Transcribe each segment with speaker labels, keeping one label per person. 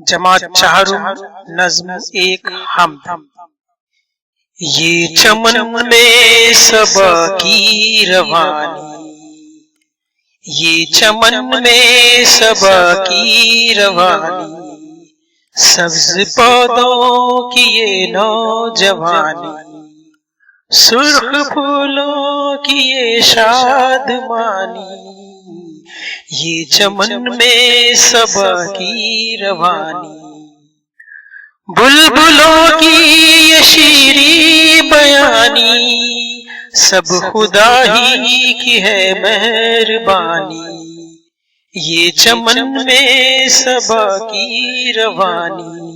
Speaker 1: जमात चाहरुम नज्म एक हम। ये चमन में सबा की रवानी, ये चमन में सबा की रवानी, सब्ज पौधों की ये नौजवानी, सुर्ख फूलों की ये शादमानी, ये चमन में सबा की रवानी, बुलबुलों की ये शीरी बयानी, सब खुदा ही की है मेहरबानी, ये चमन में सबा की रवानी,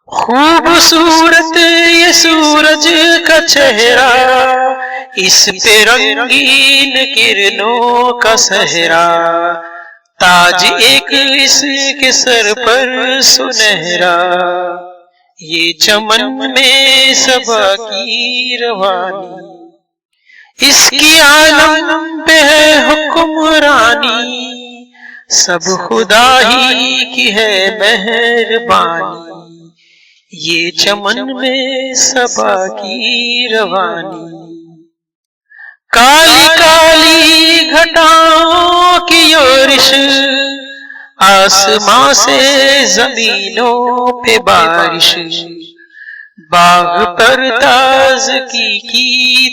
Speaker 1: खूबसूरत ये सूरज का चेहरा, इस पे रंगीन किरणों का सहरा, ताज एक इसके सर पर सुनहरा, ये चमन में सबा की रवानी, इसकी आलम पे है हुक्मरानी, सब खुदा ही की है मेहरबानी, ये चमन में सबा की रवानी, काली काली घटाओं की योरिश, आसमां से जमीनों पे बारिश, बाग पर ताज़गी की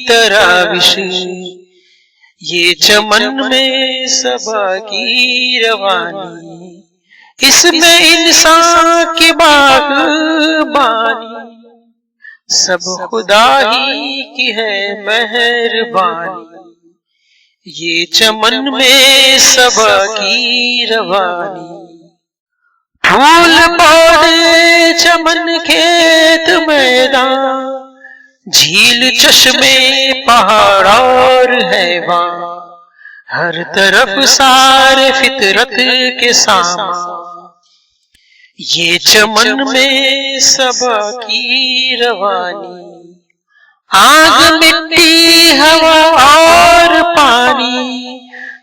Speaker 1: तराविश, ये चमन में सबा की रवानी, इसमें इंसान की बागबानी, सब खुदा ही की है मेहरबानी, ये चमन में सबा की रवानी, फूल पौधे चमन खेत मैदान, झील चश्मे पहाड़ और हैवान, हर तरफ सारे फितरत के सामान, ये चमन में सबा की रवानी, आग मिट्टी हवा और पानी,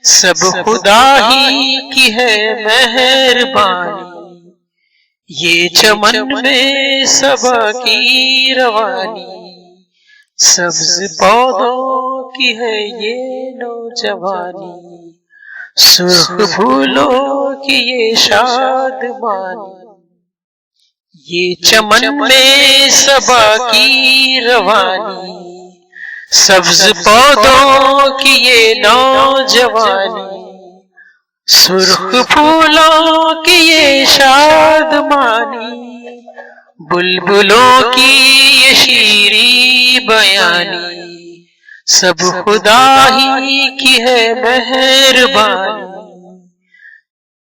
Speaker 1: सब खुदा ही की है मेहरबानी, ये चमन में सबा की रवानी, सब्ज पौधों की है ये नौजवानी, सुर्ख फूलों की ये शादमानी, ये चमन में सबा की रवानी, सब्ज पौधों की ये नौजवानी, सुर्ख फूलों की ये शादमानी, बुलबुलों की ये शीरी बयानी, सब खुदा ही की है मेहरबानी,